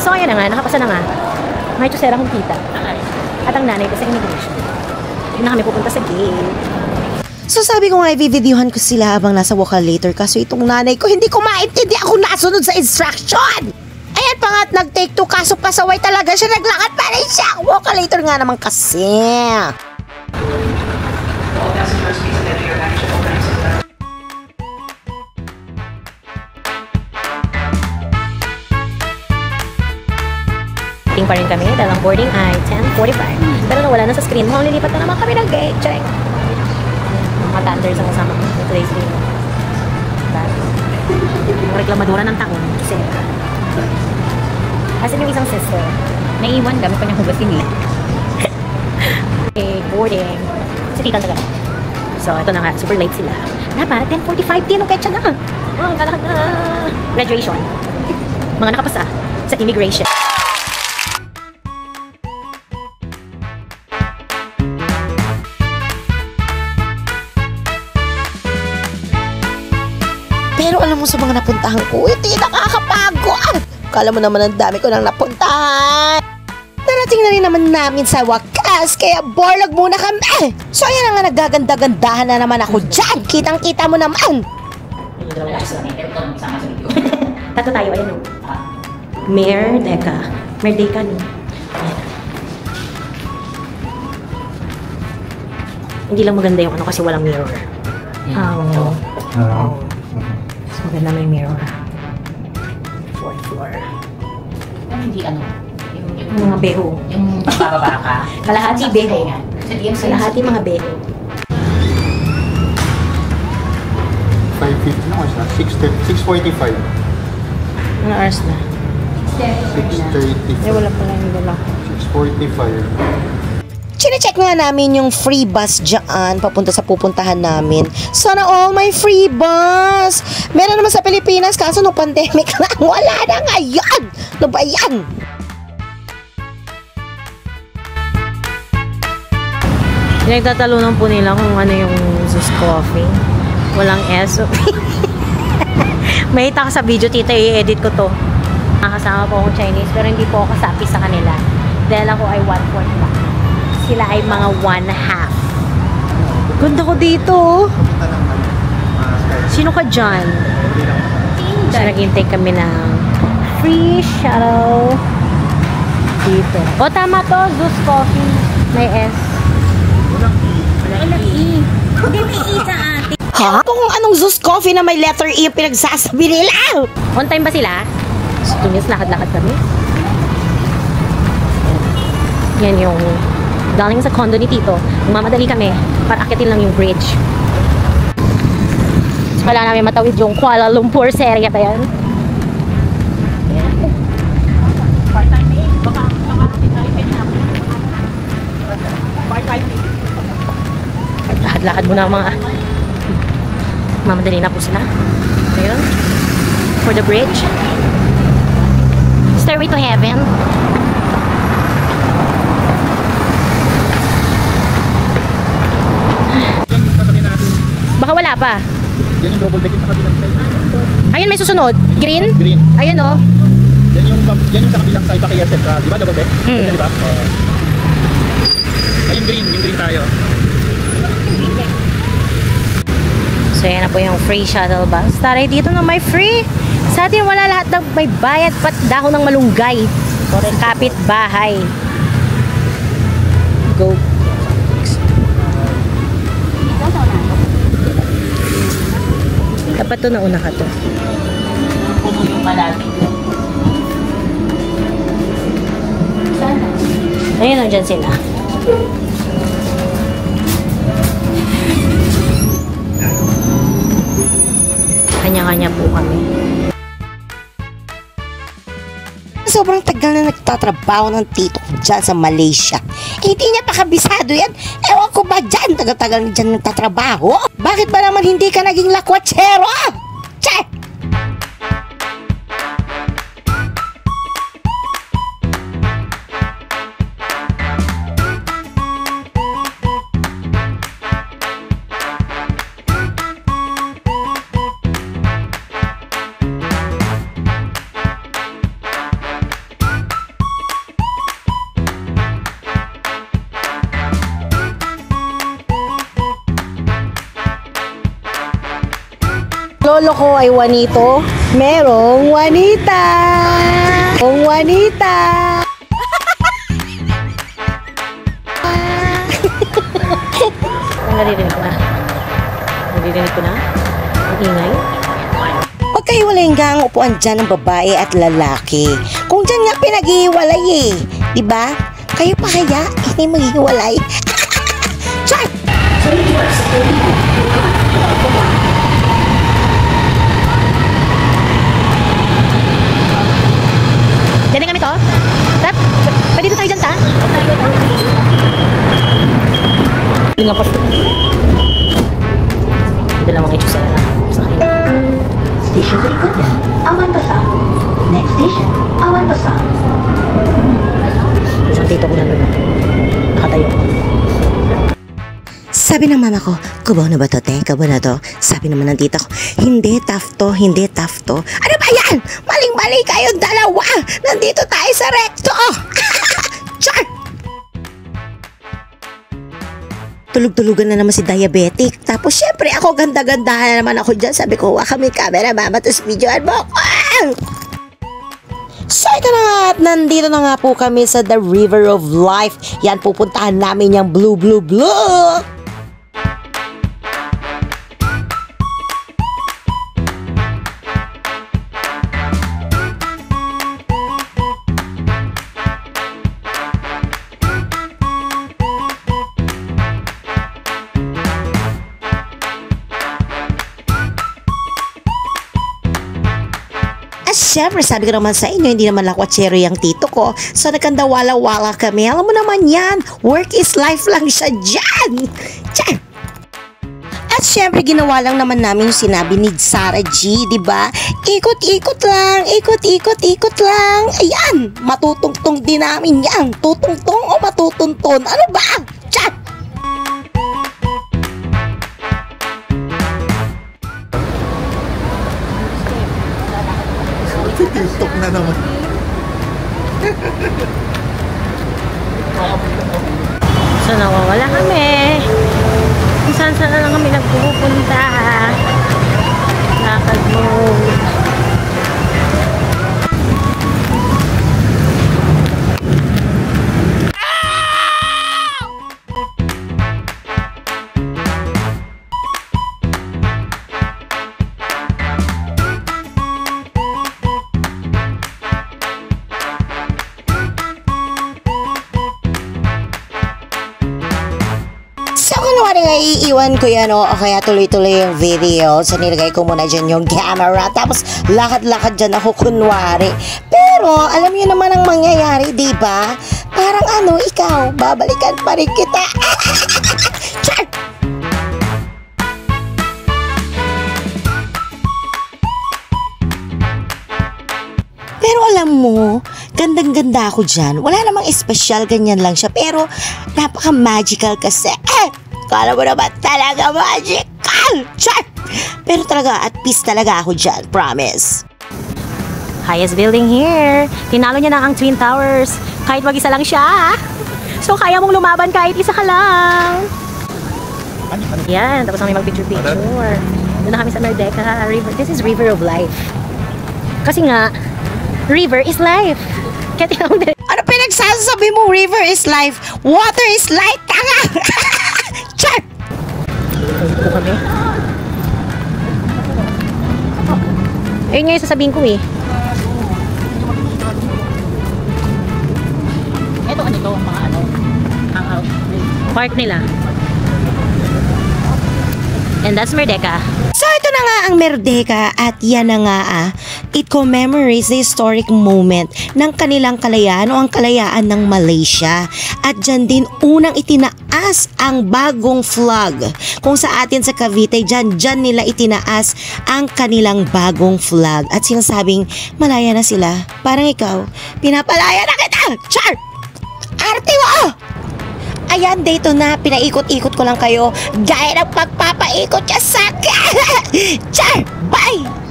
So, ayan na nga, nakapasa na nga. May tusera kong kita. At ang nanay ko sa immigration. Yun na kami pupunta sa gate. So sabi ko nga, i-videohan ko sila habang nasa Waka later. Kaso itong nanay ko, hindi ko maintindihan ako nasunod sa instruction. Ayan pa nga at nag-take 2, kaso pasaway talaga siya. Naglakad pa rin siya. Waka later nga naman kasi. Pa rin kami dahil ang boarding ay 10:45. Pero nawala na sa screen mo, lilipat na naman kami ng gate. Check. Mga thunders ang kasama ko sa today's video. Mga reklamadora ng taon. Kasi asan yung isang sister? Naiiwan kami pa niyang hugasin nila. Okay, boarding. Si tita taga. So, ito na nga. Super late sila. Dapat 10:45 din. Okay, siya na. Oh, galakad na. Graduation. Mga nakapasa sa immigration. Pero alam mo sa mga napuntahan ko, ito yung nakakapagod. Kala mo naman ang dami ko nang napuntahan. Narating na rin naman namin sa wakas, kaya borlog muna kami. So ayan na nga, naggaganda-gandahan na naman ako dyan. Kitang-kita mo naman. Tato tayo, ayan o. Merdeka. Merdeka no. Hindi lang maganda yung ano kasi walang mirror. So, maganda may mirror. 4th floor. Hindi ano? Yung mga beho. Yung pagbababa ka. Kalahati beho. Kalahati mga beho. 5:50 na oras na. 6:45. Ano oras na? 6:30. Ay, wala pala yung dala. 6:45. Chine-check nga namin yung free bus dyan papunta sa pupuntahan namin. Sana all may free bus. Meron naman sa Pilipinas, kaso nung pandemic na, wala na ngayon. Ano ba yan? Pinagtatalunan po nila kung ano yung Zeus Coffee. Walang S. May ka sa video, tita, i-edit ko to. Nakasama po akong Chinese, pero hindi po ako kasapi sa kanila. Dahil ako ay 1/4 pa. Sila ay mga 1/2. Ganda ko dito. Sino ka dyan? So, nag-intake kami ng free shuttle dito. O, tama to. Zeus Coffee. May S. Walang E. Hindi may E sa atin. Ha? Kung anong Zeus Coffee na may letter E yung pinagsasabi nila. On time ba sila? So, tumis, lakad-lakad kami. Yan yung galing sa condo ni Tito. Mamadali kami para akitin lang yung bridge. So, wala namin matawid yung Kuala Lumpur sa area na yan. Lakad-lakad muna mga mamadali na po sila. Ayun. For the bridge. Stairway to heaven. Baka wala pa. Yan yung double deck sa kabilang side. Ayun, may susunod. Green? Green. Ayun, oh. Yan yung sa kabilang side pa kay SF. Di ba double deck? Di ba? Ay, yung green tayo. So, yan na po yung free shuttle bus. Taray dito na may free. Sa atin, wala lahat ng may bayad pat dahon ng malunggay. Kapit bahay. Go. Dapat to nauna ka to. Puno yung malapit. Ayun, nandyan sila. Kanya-kanya po kami. Sobrang tagal na nagtatrabaho ng tito ko dyan sa Malaysia. Eh, hindi niya pa kabisado yan. Ewan ko ba dyan, tagal-tagal na dyan nagtatrabaho? Bakit ba naman hindi ka naging lakwatsero? Che! lolo ko ay Juanito, merong Juanita. Ang Juanita. Naririnig ko na. Naririnig ko na? Ang ingay? Magkahiwalay nga ang upuan dyan ng babae at lalaki. Kung dyan nga pinag-ihiwalay eh. Diba? Kayo pa kaya hindi maghihiwalay? Char! Diyan na kami to? Tap, pwede dito tayo dyan, ta? Hindi nga pa. Dalawang ito sa kanya. Station berikutnya, Awan Besar. Next station, Awan Besar. Isang tito ko na nun. Nakatayo. Sabi ng mama ko, kubo na ba to, te? Kubo na to? Sabi naman ng tita ko, hindi tough to, hindi tough to. Ano ba yan? Maling-mali kayong dalawa! Nandito tayo sa recto! Char! Tulog-tulugan na naman si diabetic. Tapos syempre ako, ganda-gandahan na naman ako dyan. Sabi ko, waka may camera, mama, tapos videoan mo ako. So ito na nga at nandito na nga po kami sa The River of Life. Yan, pupuntahan namin yung blue. At syempre, sabi ko naman sa inyo, hindi naman lakwatsero yung tito ko. So, nagkandawala-wala kami. Alam mo naman yan, work is life lang siya dyan. Tiyan! At syempre, ginawa lang naman namin yung sinabi ni Sarah G, di ba? Ikot-ikot lang, ikot-ikot lang. Ayan, matutungtong din namin yan. Tutungtong o matutunton? Ano ba? Tiyan! TikTok na naman. So, nawawala kami. Kung saan na lang kami nagpupunta. Lakad mo. So, kunwari nga iiwan ko yan o kaya tuloy-tuloy yung video. So, nilagay ko muna dyan yung camera. Tapos, lakad-lakad dyan ako kunwari. Pero, alam niyo naman ang mangyayari, di ba? Parang ano, ikaw, babalikan pa rin kita. Char! Pero alam mo, gandang-ganda ako dyan. Wala namang espesyal, ganyan lang siya. Pero, napaka-magical kasi. Kala mo naman talaga magical! Char! Pero talaga, at peace talaga ako dyan. Promise. Highest building here. Tinalo niya na ang Twin Towers. Kahit mag-isa lang siya. So, kaya mong lumaban kahit isa ka lang. Yan, tapos kami mag-picture-picture. Doon na kami sa Merdeka River. This is River of Life. Kasi nga, river is life. Kaya tinawag na. Ano pinagsasabi mo, river is life? Water is light? Tanga! Char! Ito kami. Ayun nga yung sasabihin ko eh. Ito ano to, mga ano, hangout. Park nila. And that's Merdeka. So ito na nga ang Merdeka at yan na nga it commemorates the historic moment ng kanilang kalayaan o ang kalayaan ng Malaysia. At dyan din unang itinaas ang bagong flag. Kung sa atin sa Cavite, dyan nila itinaas ang kanilang bagong flag. At sinasabing malaya na sila. Parang ikaw, pinapalaya na kita! Char! Arte mo! Ayan, dito na, pinaikot-ikot ko lang kayo gaya ng pagpapaikot niya sa akin. Char! Bye!